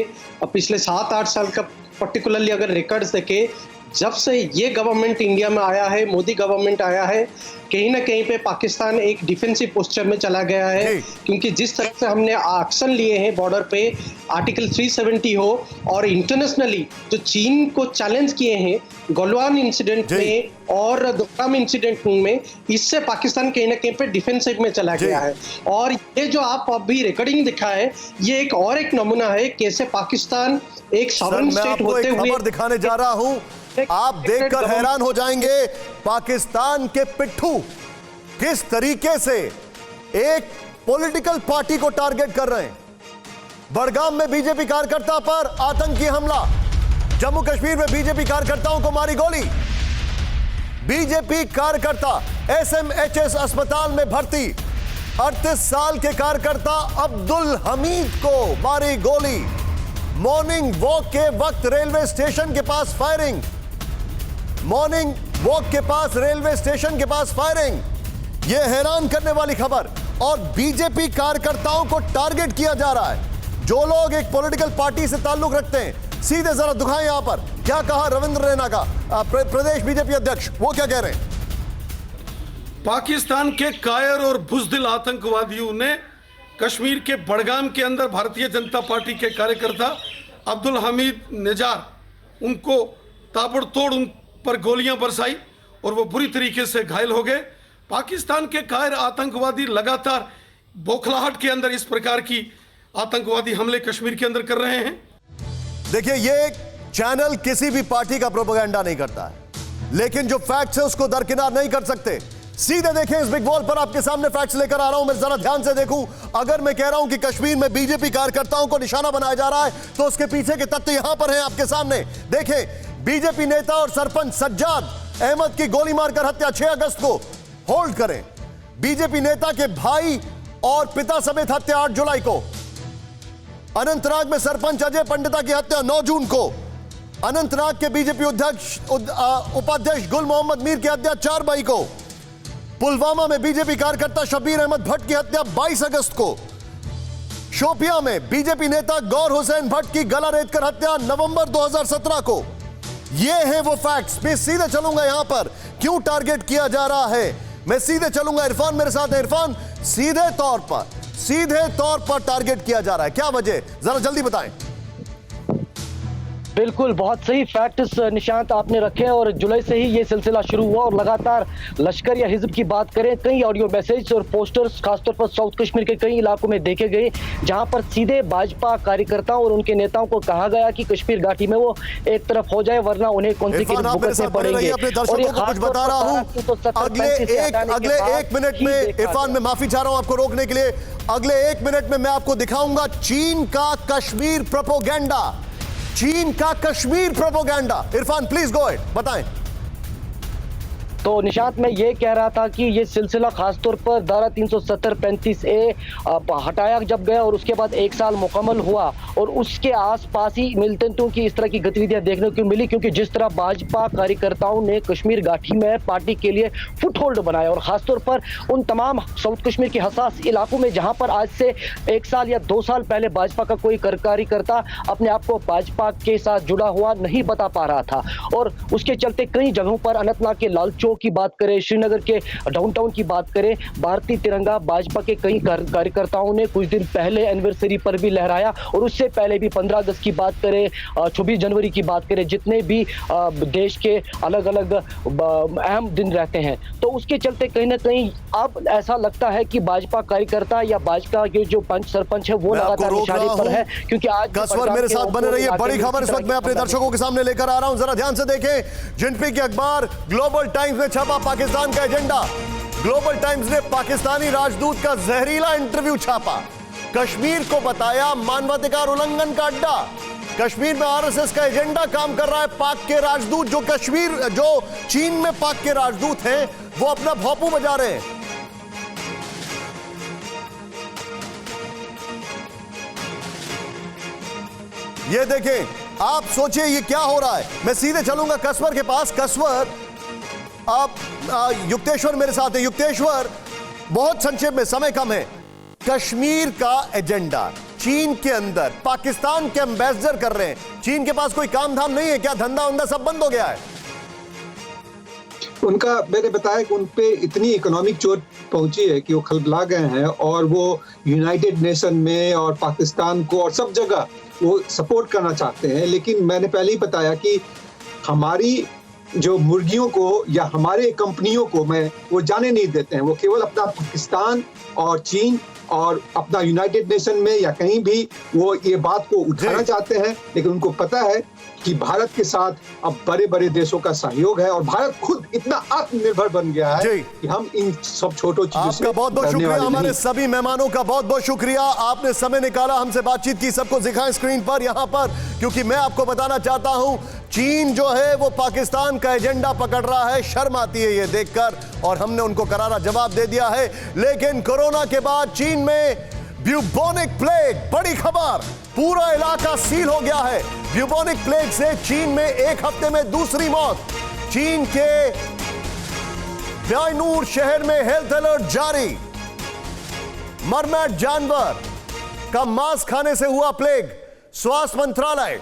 पिछले 7-8 साल का पर्टिकुलरली अगर रिकॉर्ड्स देखे, जब से ये गवर्नमेंट इंडिया में आया है, मोदी गवर्नमेंट आया है, कहीं ना कहीं पे पाकिस्तान एक डिफेंसिव पोस्चर में चला गया है। क्योंकि जिस तरह से हमने एक्शन लिए हैं बॉर्डर पे, आर्टिकल 370 हो, और इंटरनेशनली जो चीन को चैलेंज किए हैं गलवान इंसिडेंट में और दोकलाम इंसिडेंट में, इससे पाकिस्तान कहीं ना कहीं पे डिफेंसिव में चला गया है। और ये जो आप अभी रिकॉर्डिंग दिखा है, ये एक नमूना है कैसे पाकिस्तान एक सॉवरेन स्टेट होते हुए खबर दिखाने जा रहा हूं, आप देखकर हैरान हो जाएंगे। पाकिस्तान के पिट्ठू किस तरीके से एक पॉलिटिकल पार्टी को टारगेट कर रहे हैं। बड़गाम में बीजेपी कार्यकर्ता पर आतंकी हमला, जम्मू कश्मीर में बीजेपी कार्यकर्ताओं को मारी गोली, बीजेपी कार्यकर्ता SMHS अस्पताल में भर्ती, 38 साल के कार्यकर्ता अब्दुल हमीद को मारी गोली, मॉर्निंग वॉक के वक्त रेलवे स्टेशन के पास फायरिंग, मॉर्निंग वॉक के पास रेलवे स्टेशन के पास फायरिंग। यह हैरान करने वाली खबर, और बीजेपी कार्यकर्ताओं को टारगेट किया जा रहा है जो लोग एक पॉलिटिकल पार्टी से ताल्लुक रखते हैं। सीधे जरा दिखाएं यहां पर क्या कहा रविंद्र रैना का, प्रदेश बीजेपी अध्यक्ष, वो क्या कह रहे हैं। पाकिस्तान के कायर और बुज़दिल आतंकवादियों ने कश्मीर के बड़गाम के अंदर भारतीय जनता पार्टी के कार्यकर्ता अब्दुल हमीद निजार, उनको ताबड़तोड़ उन पर गोलियां बरसाई और वो बुरी तरीके से घायल हो गए। पाकिस्तान के कायर आतंकवादी लगातार बौखलाहट के अंदर इस प्रकार की आतंकवादी हमले कश्मीर के अंदर कर रहे हैं। देखिए, ये चैनल किसी भी पार्टी का प्रोपेगेंडा नहीं करता है, लेकिन जो फैक्ट्स है उसको दरकिनार नहीं कर सकते। सीधे देखें, इस बिग वॉल पर आपके सामने फैक्ट्स लेकर आ रहा हूं, मैं जरा ध्यान से देखूं। अगर मैं कह रहा हूं कि कश्मीर में बीजेपी कार्यकर्ताओं को निशाना बनाया जा रहा है, तो उसके पीछे के तथ्य यहां पर हैं आपके सामने। देखें, बीजेपी नेता और सरपंच सज्जाद अहमद की गोली मारकर हत्या 6 अगस्त को, होल्ड करें। बीजेपी नेता के भाई और पिता समेत हत्या 8 जुलाई को। अनंतनाग में सरपंच अजय पंडिता की हत्या 9 जून को। अनंतनाग के बीजेपी उपाध्यक्ष गुल मोहम्मद मीर की हत्या 4 मई को। पुलवामा में बीजेपी कार्यकर्ता शबीर अहमद भट्ट की हत्या 22 अगस्त को। शोपिया में बीजेपी नेता गौर हुसैन भट्ट की गला रेतकर हत्या नवंबर 2017 को। ये हैं वो फैक्ट्स। मैं सीधे चलूंगा यहां पर क्यों टारगेट किया जा रहा है, मैं सीधे चलूंगा। इरफान मेरे साथ है। इरफान, सीधे तौर पर टारगेट किया जा रहा है, क्या वजह, जरा जल्दी बताएं। बिल्कुल, बहुत सही फैक्ट्स निशांत आपने रखे हैं। और जुलाई से ही ये सिलसिला शुरू हुआ और लगातार लश्कर या हिजब की बात करें, कई ऑडियो मैसेज और पोस्टर्स खासतौर पर साउथ कश्मीर के कई इलाकों में देखे गए, जहां पर सीधे भाजपा कार्यकर्ताओं और उनके नेताओं को कहा गया कि कश्मीर घाटी में वो एक तरफ हो जाए, वरना उन्हें कॉन्सिक्वेंस भुगतने पड़ेंगे। और ये कुछ बता रहा हूं, अगले एक मिनट में इरफान, मैं माफी चाह रहा हूं आपको रोकने के लिए, अगले एक मिनट में मैं आपको दिखाऊंगा चीन का कश्मीर प्रोपोगेंडा, चीन का Kashmir propaganda. Irfan please go ahead, बताएं। तो निशांत, मैं ये कह रहा था कि ये सिलसिला खासतौर पर धारा 370-35A हटाया जब गया और उसके बाद एक साल मुकम्मल हुआ और उसके आसपास ही मिलिटेंटों की इस तरह की गतिविधियां देखने को मिली, क्योंकि जिस तरह भाजपा कार्यकर्ताओं ने कश्मीर घाटी में पार्टी के लिए फुटहोल्ड बनाया और खासतौर पर उन तमाम साउथ कश्मीर के हसास इलाकों में जहां पर आज से 1 साल या 2 साल पहले भाजपा का कोई कार्यकर्ता अपने आप को भाजपा के साथ जुड़ा हुआ नहीं बता पा रहा था, और उसके चलते कई जगहों पर अनंतनाग के लालचौक की बात करें, श्रीनगर के डाउनटाउन की बात करें, भारतीय तिरंगा भाजपा के कई कार्यकर्ताओं ने कुछ दिन पहले एनिवर्सरी पर भी लहराया, और उससे पहले भी 15 अगस्त की बात करें, 26 जनवरी की बात करें, जितने भी देश के अलग अलग अहम दिन रहते हैं, तो उसके चलते कहीं ना कहीं अब ऐसा लगता है कि भाजपा कार्यकर्ता या भाजपा के जो पंच सरपंच है वो लगातार निशाने पर है। क्योंकि आज कसवर मेरे साथ बने रहिए, बड़ी खबर इस वक्त मैं अपने दर्शकों के सामने लेकर आ रहा हूं, जरा ध्यान से देखें। जिनपी के अखबार ग्लोबल टाइम्स में छपा पाकिस्तान का एजेंडा। ग्लोबल टाइम्स ने पाकिस्तानी राजदूत का जहरीला इंटरव्यू छापा, कश्मीर को बताया मानवाधिकार उल्लंघन का अड्डा। कश्मीर में आरएसएस का एजेंडा काम कर रहा है। पाक के राजदूत जो चीन में पाक के राजदूत हैं, वो अपना भौंपू बजा रहे हैं। ये देखें, आप सोचिए ये क्या हो रहा है। मैं सीधे चलूंगा कसवर के पास। कसवर, आप युक्तेश्वर मेरे साथ है। युक्तेश्वर, बहुत संक्षेप में, समय कम है। कश्मीर का एजेंडा चीन के अंदर पाकिस्तान के एम्बेसडर कर रहे हैं। चीन के पास कोई काम धाम नहीं है क्या? धंधा उंधा सब बंद हो गया है उनका? मैंने बताया कि उन पे इतनी इकोनॉमिक चोट पहुंची है कि वो खलबला गए हैं, और वो यूनाइटेड नेशन में और पाकिस्तान को और सब जगह वो सपोर्ट करना चाहते हैं। लेकिन मैंने पहले ही बताया कि हमारी जो मुर्गियों को या हमारे कंपनियों को वो जाने नहीं देते हैं। वो केवल अपना पाकिस्तान और चीन और अपना यूनाइटेड नेशन में या कहीं भी वो ये बात को उठाना चाहते हैं, लेकिन उनको पता है कि भारत के साथ अब बड़े बड़े देशों का सहयोग है और भारत खुद इतना आत्मनिर्भर बन गया है कि हम इन सब छोटो चीजों से बहुत बहुत शुक्रिया। हमारे सभी मेहमानों का बहुत बहुत शुक्रिया, आपने समय निकाला, हमसे बातचीत की। सबको दिखाएं स्क्रीन पर यहां पर, क्योंकि मैं आपको बताना चाहता हूं चीन जो है वो पाकिस्तान का एजेंडा पकड़ रहा है। शर्म आती है ये देखकर, और हमने उनको करारा जवाब दे दिया है। लेकिन कोरोना के बाद चीन में ब्यूबोनिक प्लेग, बड़ी खबर, पूरा इलाका सील हो गया है। ब्यूबोनिक प्लेग से चीन में एक हफ्ते में दूसरी मौत। चीन के ब्यानूर शहर में हेल्थ अलर्ट जारी। मरमैट जानवर का मांस खाने से हुआ प्लेग, स्वास्थ्य मंत्रालय।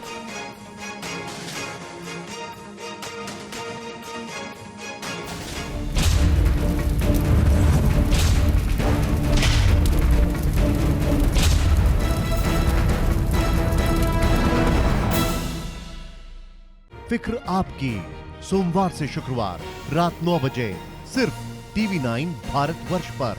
फिक्र आपकी, सोमवार से शुक्रवार रात 9 बजे सिर्फ TV9 भारतवर्ष पर।